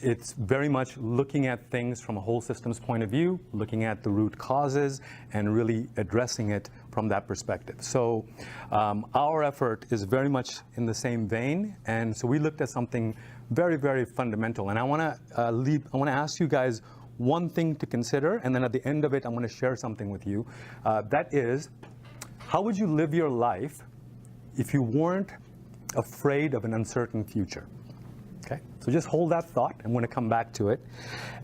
it's very much looking at things from a whole systems point of view, looking at the root causes, and really addressing it from that perspective. So our effort is very much in the same vein, and so we looked at something very, very fundamental. And I want to ask you guys one thing to consider, and then at the end of it, I'm going to share something with you. That is, how would you live your life if you weren't afraid of an uncertain future? Okay, so just hold that thought. I'm going to come back to it.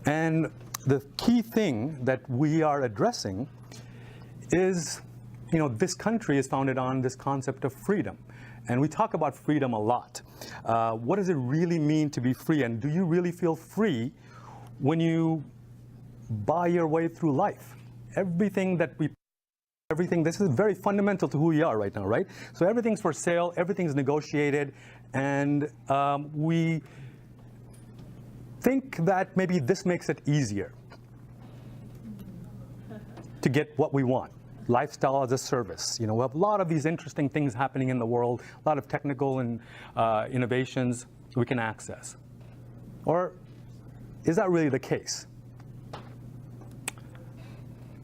And the key thing that we are addressing is, this country is founded on this concept of freedom. And we talk about freedom a lot. What does it really mean to be free? And do you really feel free when you buy your way through life? Everything, this is very fundamental to who we are right now, right? So everything's for sale, everything's negotiated, and we think that maybe this makes it easier to get what we want. Lifestyle as a service. We have a lot of these interesting things happening in the world, a lot of technical and innovations we can access. Or is that really the case?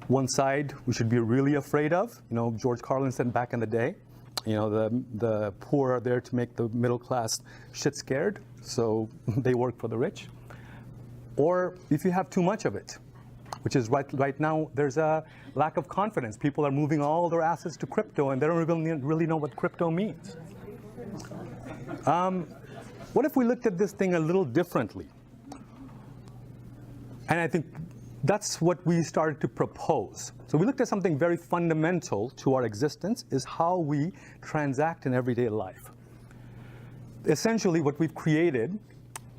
One side we should be really afraid of. George Carlin said back in the day, the poor are there to make the middle class shit scared, so they work for the rich. Or if you have too much of it, which is right now, there's a lack of confidence. People are moving all their assets to crypto, and they don't really know what crypto means. What if we looked at this thing a little differently? And I think that's what we started to propose. So we looked at something very fundamental to our existence, is how we transact in everyday life. Essentially, what we've created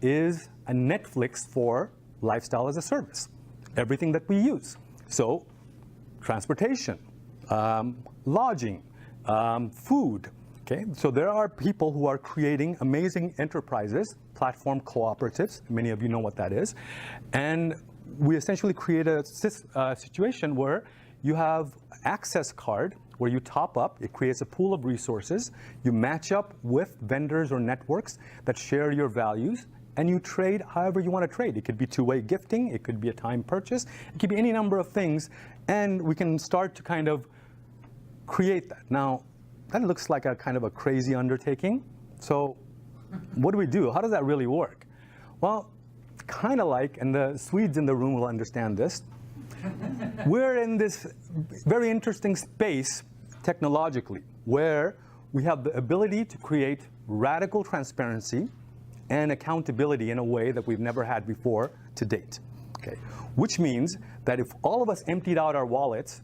is a Netflix for lifestyle as a service. Everything that we use. So transportation, lodging, food. Okay, so there are people who are creating amazing enterprises, platform cooperatives. Many of you know what that is. And we essentially create a situation where you have access card where you top up. It creates a pool of resources. You match up with vendors or networks that share your values, and you trade however you want to trade. It could be two-way gifting. It could be a time purchase. It could be any number of things. And we can start to kind of create that. Now, that looks like a kind of a crazy undertaking. So what do? How does that really work? Well, kind of like, and the Swedes in the room will understand this, we're in this very interesting space technologically where we have the ability to create radical transparency and accountability in a way that we've never had before to date. Okay, which means that if all of us emptied out our wallets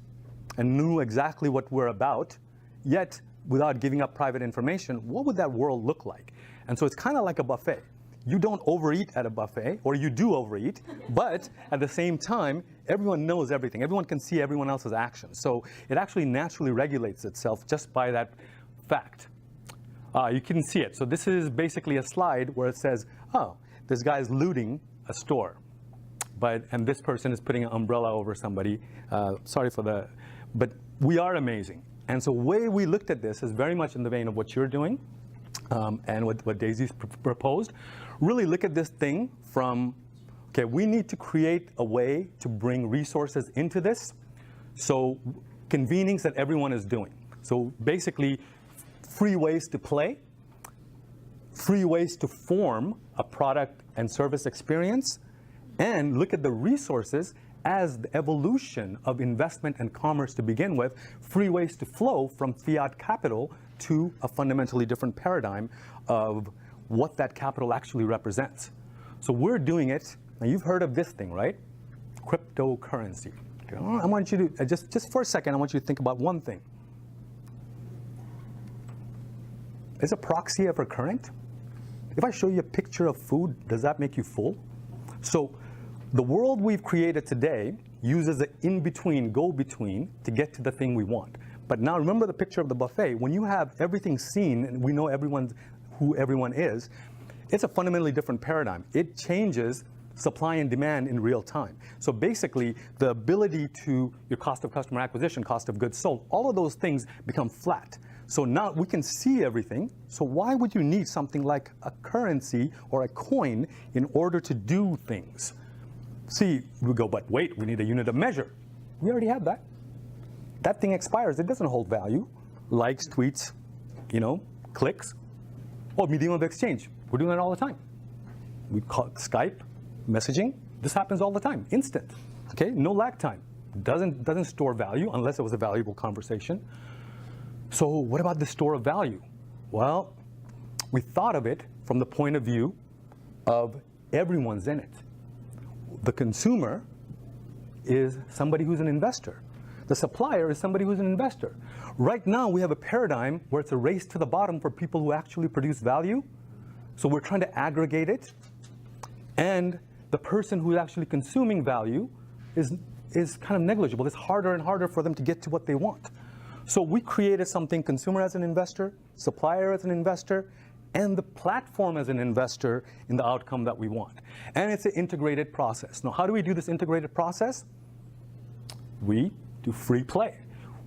and knew exactly what we're about, yet without giving up private information, what would that world look like? And so it's kind of like a buffet. You don't overeat at a buffet, or you do overeat, but at the same time, everyone knows everything. Everyone can see everyone else's actions. So it actually naturally regulates itself just by that fact. You can see it. So this is basically a slide where it says, oh, this guy's looting a store, and this person is putting an umbrella over somebody. Sorry for the, but we are amazing. And so the way we looked at this is very much in the vein of what you're doing and what Daisy's proposed. Really look at this thing from, okay, we need to create a way to bring resources into this. So convenings that everyone is doing. So basically, free ways to play, free ways to form a product and service experience, and look at the resources as the evolution of investment and commerce to begin with, free ways to flow from fiat capital to a fundamentally different paradigm of what that capital actually represents. So we're doing it, and you've heard of this thing, right? Cryptocurrency. Okay, I want you to, just for a second, I want you to think about one thing. Is a proxy ever current? If I show you a picture of food, does that make you full? So the world we've created today uses an in-between, go-between to get to the thing we want. But now remember the picture of the buffet. When you have everything seen and we know who everyone is, it's a fundamentally different paradigm. It changes supply and demand in real time. So basically, the ability to your cost of customer acquisition, cost of goods sold, all of those things become flat. So now we can see everything. So why would you need something like a currency or a coin in order to do things? See, we go, but wait, we need a unit of measure. We already have that. That thing expires. It doesn't hold value. Likes, tweets, clicks. Oh, medium of exchange. We're doing that all the time. We call it Skype, messaging. This happens all the time. Instant. Okay, no lag time. Doesn't store value unless it was a valuable conversation. So what about the store of value? Well, we thought of it from the point of view of everyone's in it. The consumer is somebody who's an investor. The supplier is somebody who's an investor. Right now, we have a paradigm where it's a race to the bottom for people who actually produce value. So we're trying to aggregate it. And the person who's actually consuming value is kind of negligible. It's harder and harder for them to get to what they want. So we created something, consumer as an investor, supplier as an investor, and the platform as an investor in the outcome that we want. And it's an integrated process. Now, how do we do this integrated process? We do free play.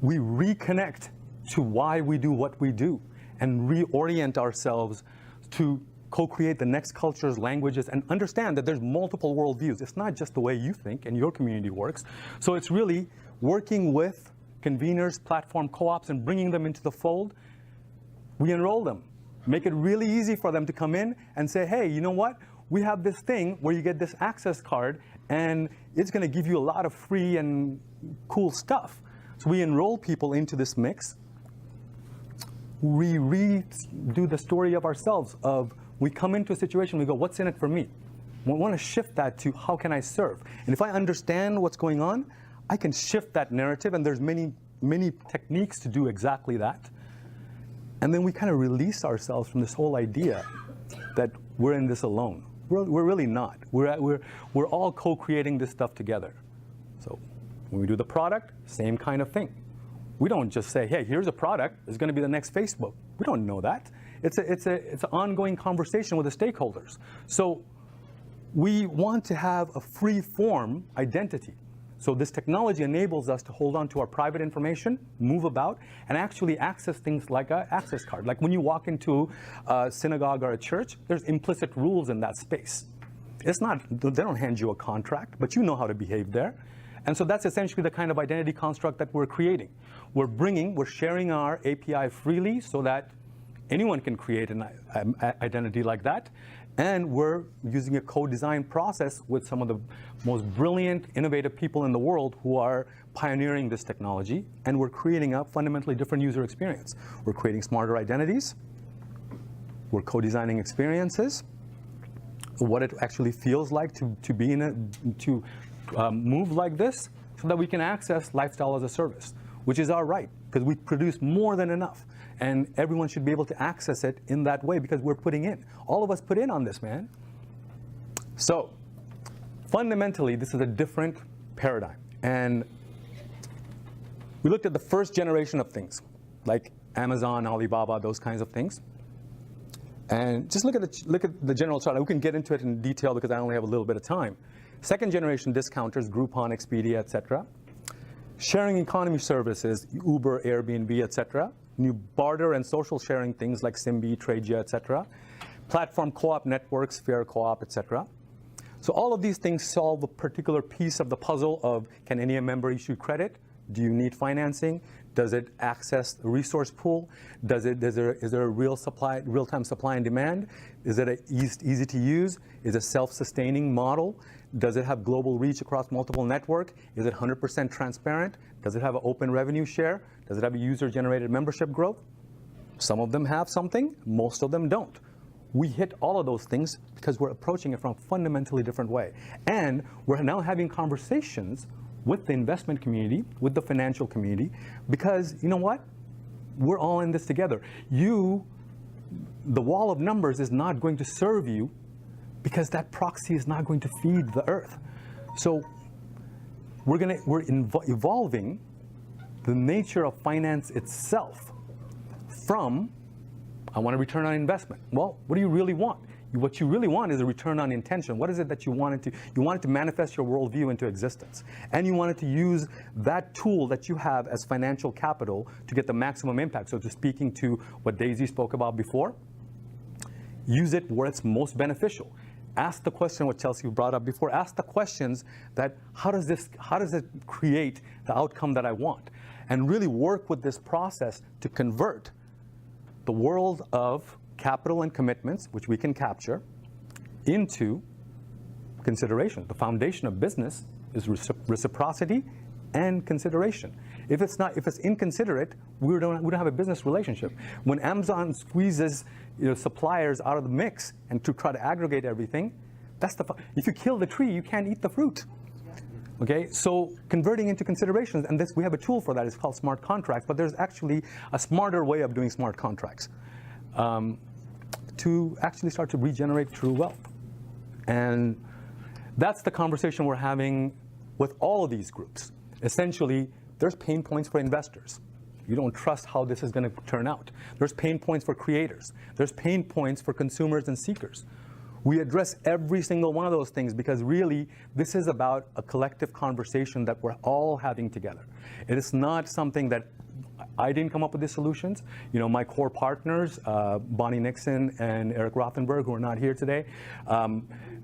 We reconnect to why we do what we do and reorient ourselves to co-create the next cultures, languages, and understand that there's multiple worldviews. It's not just the way you think and your community works. So it's really working with conveners, platform co-ops, and bringing them into the fold. We enroll them, make it really easy for them to come in and say, hey, you know what? We have this thing where you get this access card, and it's going to give you a lot of free and cool stuff. So we enroll people into this mix. We redo the story of ourselves of we come into a situation, we go, what's in it for me? We want to shift that to how can I serve? And if I understand what's going on, I can shift that narrative, and there's many techniques to do exactly that. And then we kind of release ourselves from this whole idea that we're in this alone. We're really not. We're all co-creating this stuff together. So when we do the product, same kind of thing. We don't just say, hey, here's a product, it's going to be the next Facebook. We don't know that. It's an ongoing conversation with the stakeholders. So we want to have a free form identity. So this technology enables us to hold on to our private information, move about, and actually access things like an access card. Like when you walk into a synagogue or a church, there's implicit rules in that space. It's not, they don't hand you a contract, but you know how to behave there. And so that's essentially the kind of identity construct that we're creating. We're sharing our API freely so that anyone can create an identity like that. And we're using a co-design process with some of the most brilliant, innovative people in the world who are pioneering this technology. And we're creating a fundamentally different user experience. We're creating smarter identities. We're co-designing experiences. What it actually feels like to be to move like this, so that we can access lifestyle as a service, which is our right, because we produce more than enough. And everyone should be able to access it in that way because we're putting in. All of us put in on this, man. So fundamentally, this is a different paradigm. And we looked at the first generation of things, like Amazon, Alibaba, those kinds of things. And just look at the general chart. We can get into it in detail because I only have a little bit of time. Second generation discounters, Groupon, Expedia, etc. Sharing economy services, Uber, Airbnb, etc. New barter and social sharing things like Simbi, Tradia, etc. Platform co-op networks, Fair Co-op, etc. So all of these things solve a particular piece of the puzzle of, can any member issue credit? Do you need financing? Does it access the resource pool? Is there a real-time supply and demand? Is it easy to use? Is it a self-sustaining model? Does it have global reach across multiple network? Is it 100% transparent? Does it have an open revenue share? Does it have a user-generated membership growth? Some of them have something, most of them don't. We hit all of those things because we're approaching it from a fundamentally different way. And we're now having conversations with the investment community, with the financial community, because you know what? We're all in this together. The wall of numbers is not going to serve you because that proxy is not going to feed the earth. So we're evolving the nature of finance itself from, I want a return on investment. Well, what do you really want? What you really want is a return on intention. What is it that you wanted to manifest your worldview into existence. And you wanted to use that tool that you have as financial capital to get the maximum impact. So speaking to what Daisy spoke about before, use it where it's most beneficial. Ask the question, what Chelsea brought up before, ask the questions that how does it create the outcome that I want? And really work with this process to convert the world of capital and commitments, which we can capture, into consideration. The foundation of business is reciprocity and consideration. If it's inconsiderate, we don't have a business relationship. When Amazon squeezes suppliers out of the mix and to try to aggregate everything, if you kill the tree, you can't eat the fruit. Okay, so converting into considerations, and we have a tool for that. It's called smart contracts, but there's actually a smarter way of doing smart contracts to actually start to regenerate true wealth. And that's the conversation we're having with all of these groups. Essentially, there's pain points for investors. You don't trust how this is going to turn out. There's pain points for creators. There's pain points for consumers and seekers. We address every single one of those things because really this is about a collective conversation that we're all having together. It is not something that I didn't come up with the solutions. My core partners, Bonnie Nixon and Eric Rothenberg, who are not here today,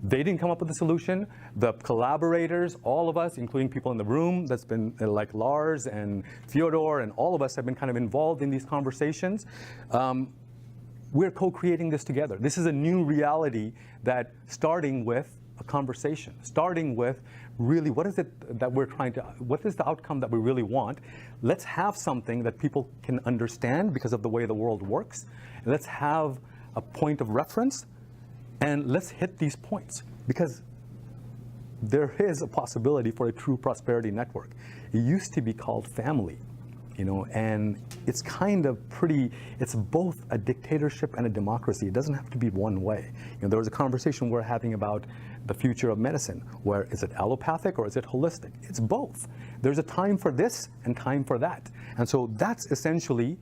they didn't come up with the solution. The collaborators, all of us, including people in the room, that's been like Lars and Fyodor, and all of us have been kind of involved in these conversations. We're co-creating this together. This is a new reality that starting with a conversation, starting with really what is it that we're what is the outcome that we really want? Let's have something that people can understand because of the way the world works. And let's have a point of reference and let's hit these points because there is a possibility for a true prosperity network. It used to be called family. And it's kind of it's both a dictatorship and a democracy. It doesn't have to be one way. There was a conversation we're having about the future of medicine, where is it allopathic or is it holistic? It's both. There's a time for this and time for that. And so that's essentially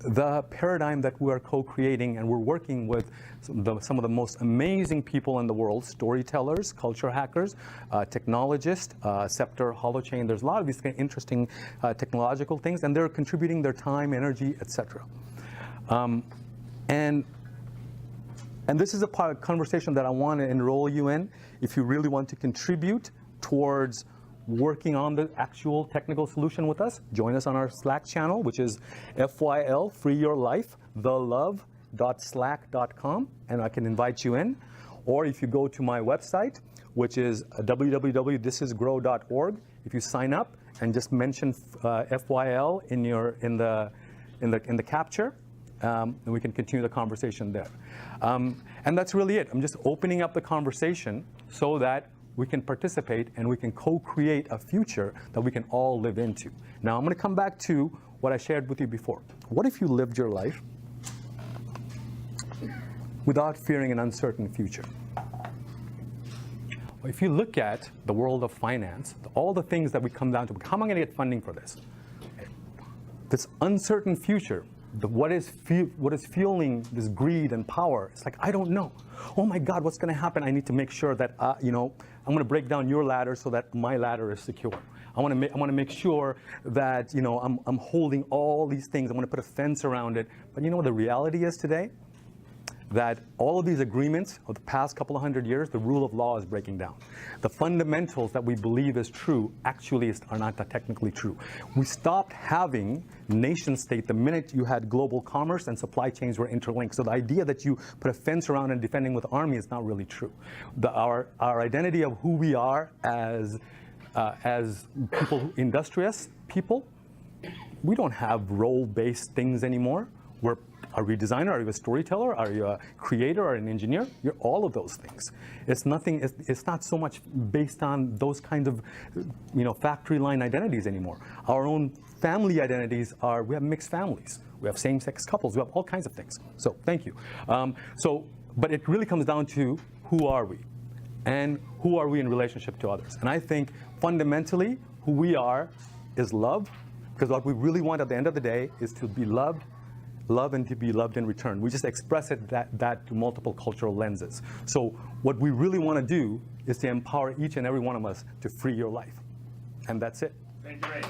the paradigm that we are co-creating, and we're working with some of the most amazing people in the world, storytellers, culture hackers, technologists, Scepter, Holochain. There's a lot of these kind of interesting technological things, and they're contributing their time, energy, etc. And this is a part of conversation that I want to enroll you in if you really want to contribute towards working on the actual technical solution with us. Join us on our Slack channel, which is FYL, Free Your Life, thelove.slack.com, and I can invite you in. Or if you go to my website, which is www.thisisgrow.org, if you sign up and just mention FYL in the capture, and we can continue the conversation there. And that's really it. I'm just opening up the conversation so that we can participate and we can co-create a future that we can all live into. Now, I'm going to come back to what I shared with you before. What if you lived your life without fearing an uncertain future? Well, if you look at the world of finance, all the things that we come down to, how am I going to get funding for this? This uncertain future, what is fueling this greed and power? It's like, I don't know. Oh my God, what's going to happen? I need to make sure that, I'm going to break down your ladder so that my ladder is secure. I want to make sure that, I'm holding all these things. I want to put a fence around it. But you know what the reality is today? That all of these agreements of the past couple of hundred years, the rule of law is breaking down. The fundamentals that we believe is true actually are not technically true. We stopped having nation state the minute you had global commerce and supply chains were interlinked. So the idea that you put a fence around and defending with army is not really true. Our identity of who we are as people, industrious people, we don't have role-based things anymore. Are you a designer? Are you a storyteller? Are you a creator or an engineer? You're all of those things. It's not so much based on those kinds of, factory line identities anymore. Our own family identities we have mixed families. We have same-sex couples. We have all kinds of things. So thank you. But it really comes down to who are we? And who are we in relationship to others? And I think fundamentally who we are is love, because what we really want at the end of the day is to be loved love and to be loved in return. We just express it that to multiple cultural lenses. So what we really want to do is to empower each and every one of us to free your life. And that's it. Thank you, Ray.